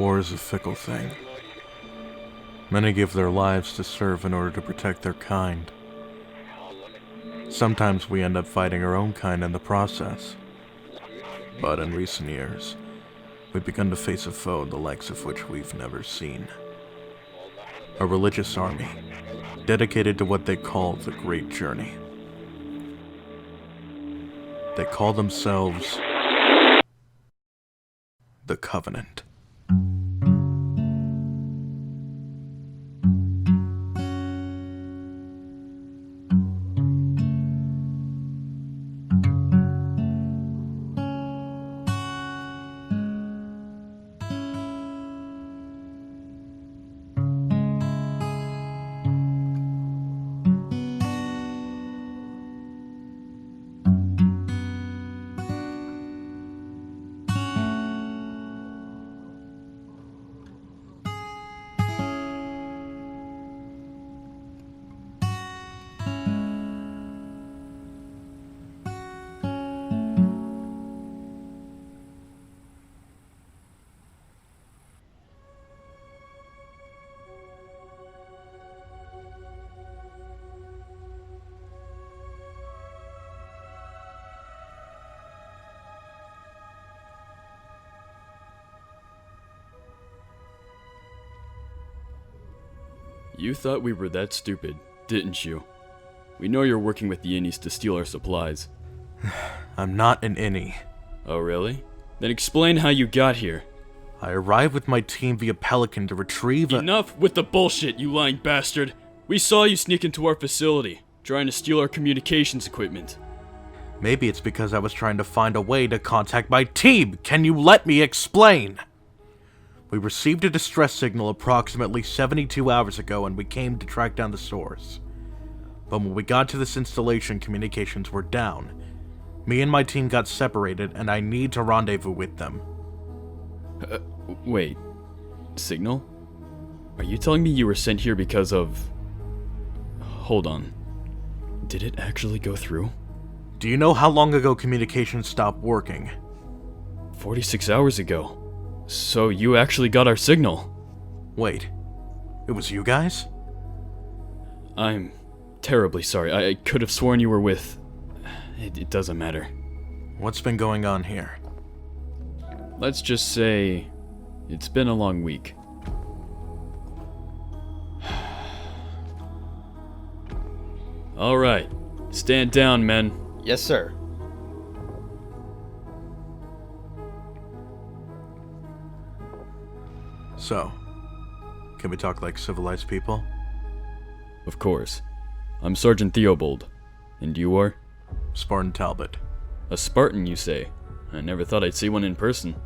War is a fickle thing. Many give their lives to serve in order to protect their kind. Sometimes we end up fighting our own kind in the process. But in recent years, we've begun to face a foe the likes of which we've never seen. A religious army, dedicated to what they call the Great Journey. They call themselves the Covenant. You thought we were that stupid, didn't you? We know you're working with the innies to steal our supplies. I'm not an innie. Oh, really? Then explain how you got here. I arrived with my team via Pelican to retrieve Enough with the bullshit, you lying bastard! We saw you sneak into our facility, trying to steal our communications equipment. Maybe it's because I was trying to find a way to contact my team. Can you let me explain? We received a distress signal approximately 72 hours ago and we came to track down the source. But when we got to this installation, communications were down. Me and my team got separated and I need to rendezvous with them. Wait. Signal? Are you telling me you were sent here because of... Hold on. Did it actually go through? Do you know how long ago communications stopped working? 46 hours ago. So you actually got our signal? Wait, it was you guys? I'm terribly sorry. I could have sworn you were with... It doesn't matter. What's been going on here? Let's just say... It's been a long week. Alright. Stand down, men. Yes, sir. So, can we talk like civilized people? Of course. I'm Sergeant Theobald. And you are? Spartan Talbot. A Spartan, you say? I never thought I'd see one in person.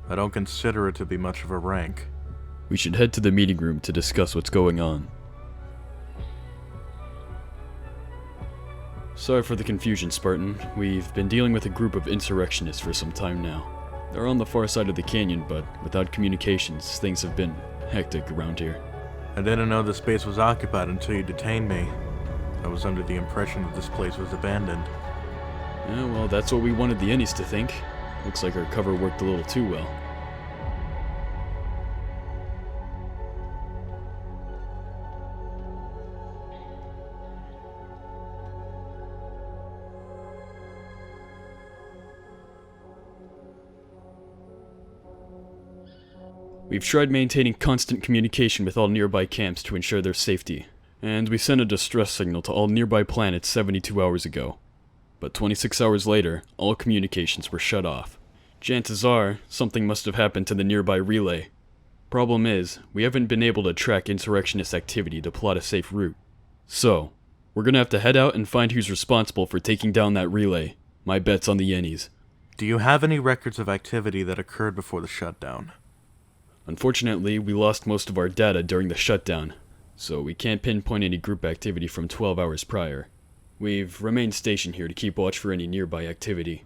I don't consider it to be much of a rank. We should head to the meeting room to discuss what's going on. Sorry for the confusion, Spartan. We've been dealing with a group of insurrectionists for some time now. They're on the far side of the canyon, but without communications, things have been hectic around here. I didn't know this base was occupied until you detained me. I was under the impression that this place was abandoned. Yeah, well, that's what we wanted the innies to think. Looks like our cover worked a little too well. We've tried maintaining constant communication with all nearby camps to ensure their safety, and we sent a distress signal to all nearby planets 72 hours ago. But 26 hours later, all communications were shut off. Chances are, something must have happened to the nearby relay. Problem is, we haven't been able to track insurrectionist activity to plot a safe route. So, we're gonna have to head out and find who's responsible for taking down that relay. My bet's on the innies. Do you have any records of activity that occurred before the shutdown? Unfortunately, we lost most of our data during the shutdown, so we can't pinpoint any group activity from 12 hours prior. We've remained stationed here to keep watch for any nearby activity.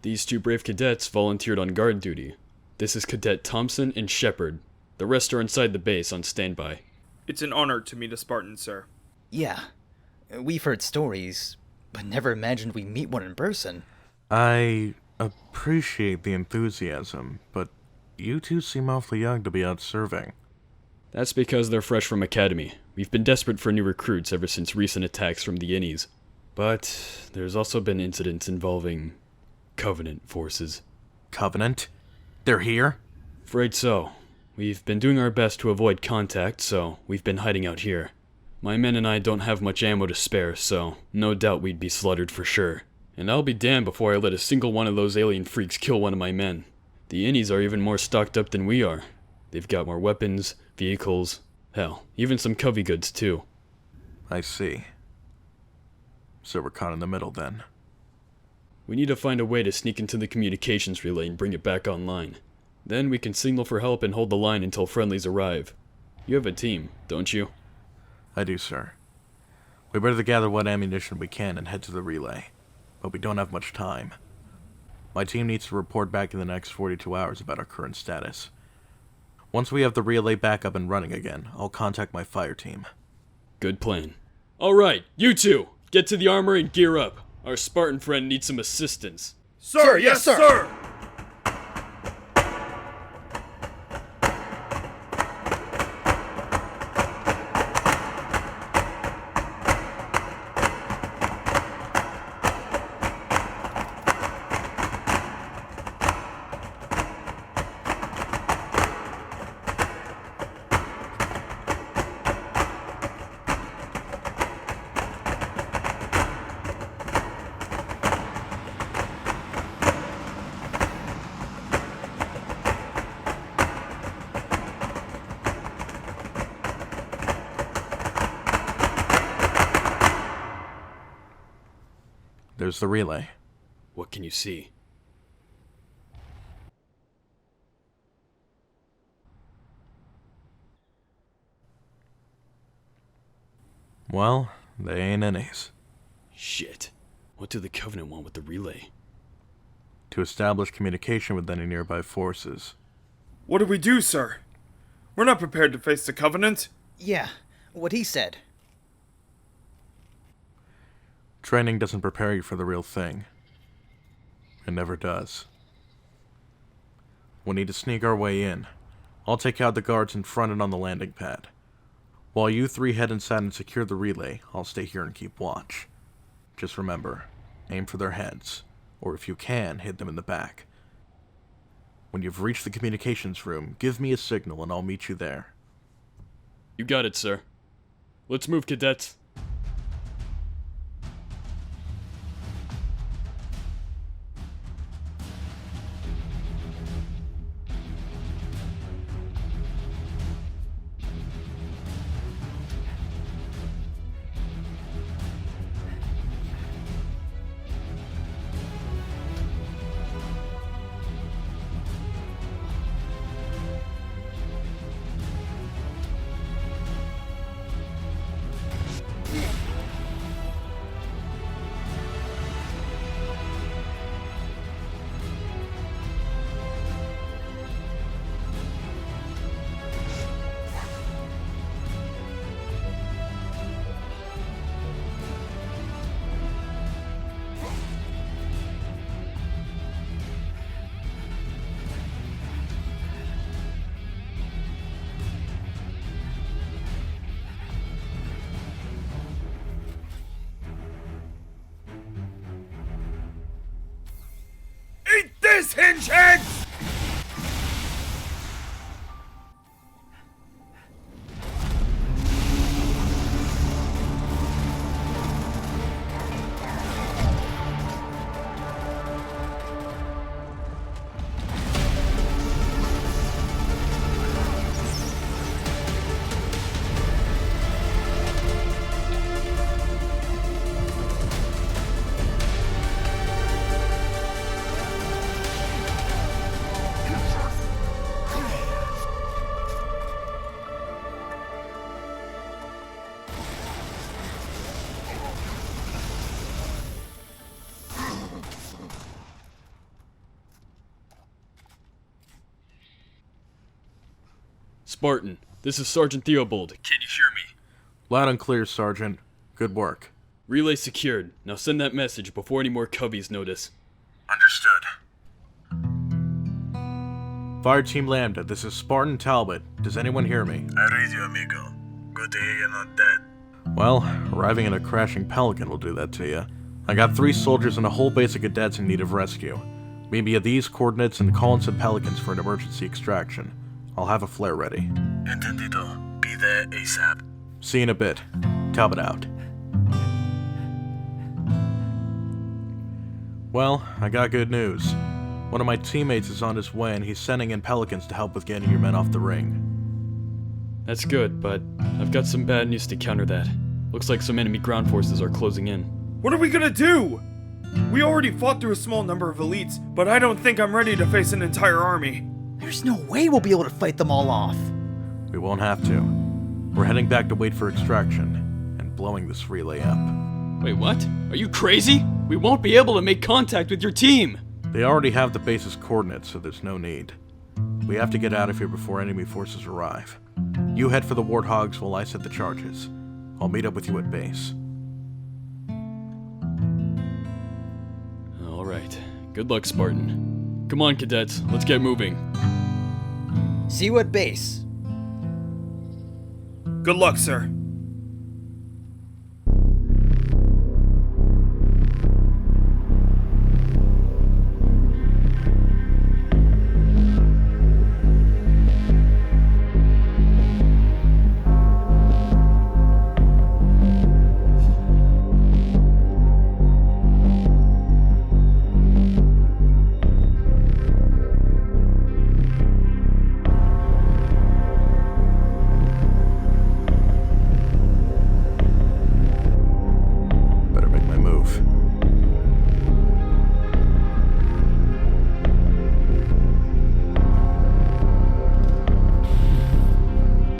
These two brave cadets volunteered on guard duty. This is Cadet Thompson and Shepard. The rest are inside the base on standby. It's an honor to meet a Spartan, sir. Yeah, we've heard stories, but never imagined we'd meet one in person. I appreciate the enthusiasm, but You two seem awfully young to be out serving. That's because they're fresh from academy. We've been desperate for new recruits ever since recent attacks from the innies. But there's also been incidents involving Covenant forces. Covenant? They're here? Afraid so. We've been doing our best to avoid contact, so we've been hiding out here. My men and I don't have much ammo to spare, so no doubt we'd be slaughtered for sure. And I'll be damned before I let a single one of those alien freaks kill one of my men. The innies are even more stocked up than we are. They've got more weapons, vehicles, hell, even some covey goods too. I see. So we're caught in the middle then. We need to find a way to sneak into the communications relay and bring it back online. Then we can signal for help and hold the line until friendlies arrive. You have a team, don't you? I do, sir. We better gather what ammunition we can and head to the relay. But we don't have much time. My team needs to report back in the next 42 hours about our current status. Once we have the relay back up and running again, I'll contact my fire team. Good plan. Alright, you two! Get to the armory and gear up. Our Spartan friend needs some assistance. Sir, yes, sir! There's the relay. What can you see? Well, they ain't innies. Shit. What do the Covenant want with the relay? To establish communication with any nearby forces. What do we do, sir? We're not prepared to face the Covenant. Yeah, what he said. Training doesn't prepare you for the real thing. It never does. We need to sneak our way in. I'll take out the guards in front and on the landing pad. While you three head inside and secure the relay, I'll stay here and keep watch. Just remember, aim for their heads, or if you can, hit them in the back. When you've reached the communications room, give me a signal and I'll meet you there. You got it, sir. Let's move, cadets. Eat this, hingeheads! Spartan, this is Sergeant Theobald. Can you hear me? Loud and clear, Sergeant. Good work. Relay secured. Now send that message before any more coveys notice. Understood. Fireteam Lambda, this is Spartan Talbot. Does anyone hear me? I read you, amigo. Good to hear you're not dead. Well, arriving in a crashing Pelican will do that to you. I got 3 soldiers and a whole base of cadets in need of rescue. Meet me at these coordinates and call in some Pelicans for an emergency extraction. I'll have a flare ready. Entendido. Be there ASAP. See you in a bit. Talbot out. Well, I got good news. One of my teammates is on his way and he's sending in Pelicans to help with getting your men off the ring. That's good, but I've got some bad news to counter that. Looks like some enemy ground forces are closing in. What are we gonna do? We already fought through a small number of elites, but I don't think I'm ready to face an entire army. There's no way we'll be able to fight them all off. We won't have to. We're heading back to wait for extraction and blowing this relay up. Wait, what? Are you crazy? We won't be able to make contact with your team! They already have the base's coordinates, so there's no need. We have to get out of here before enemy forces arrive. You head for the Warthogs while I set the charges. I'll meet up with you at base. Alright. Good luck, Spartan. Come on, cadets. Let's get moving. See you at base. Good luck, sir.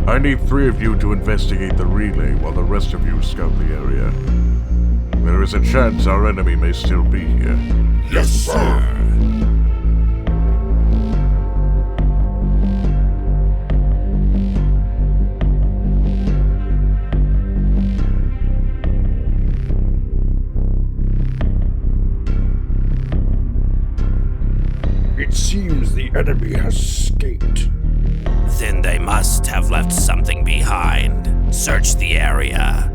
I need 3 of you to investigate the relay while the rest of you scout the area. There is a chance our enemy may still be here. Yes, sir. It seems the enemy has escaped. Then they must have left something behind. Search the area.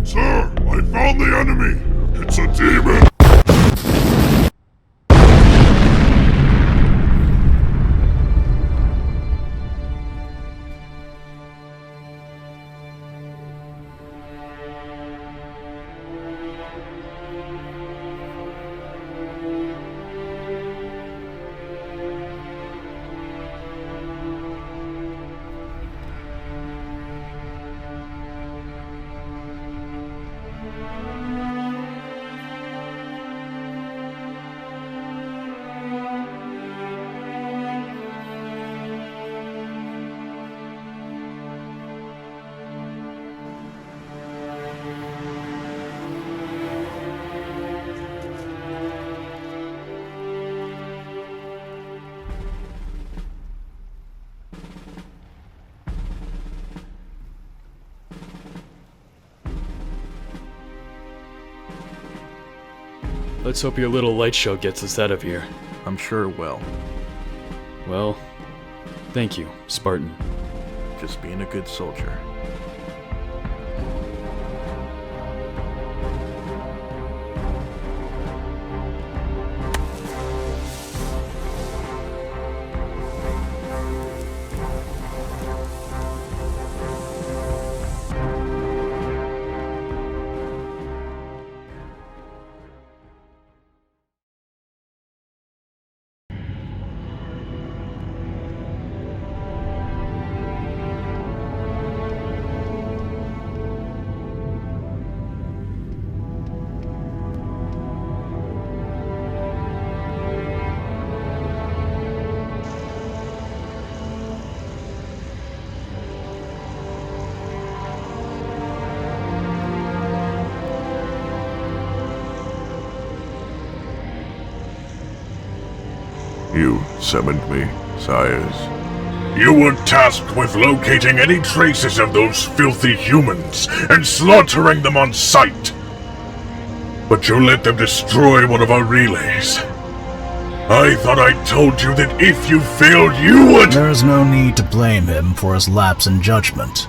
Sir, I found the enemy! It's a demon! Let's hope your little light show gets us out of here. I'm sure it will. Well, thank you, Spartan. Just being a good soldier. You summoned me, sires. You were tasked with locating any traces of those filthy humans and slaughtering them on sight. But you let them destroy one of our relays. I thought I told you that if you failed, you would— There is no need to blame him for his lapse in judgment.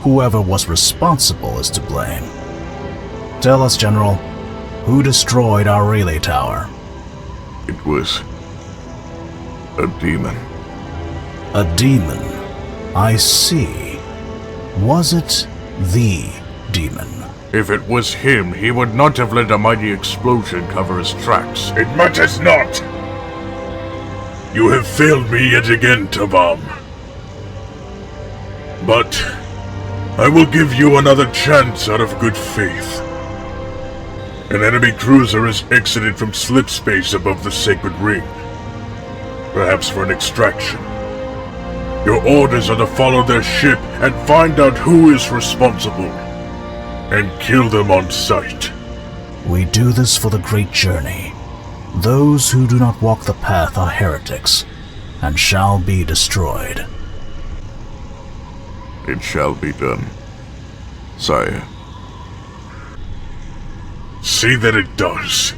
Whoever was responsible is to blame. Tell us, General, who destroyed our relay tower? It was a demon. A demon. I see. Was it the demon? If it was him, he would not have let a mighty explosion cover his tracks. It matters not. You have failed me yet again, Tavam. But I will give you another chance out of good faith. An enemy cruiser has exited from slip space above the Sacred Ring. Perhaps for an extraction. Your orders are to follow their ship and find out who is responsible. And kill them on sight. We do this for the great journey. Those who do not walk the path are heretics, and shall be destroyed. It shall be done, sire. See that it does.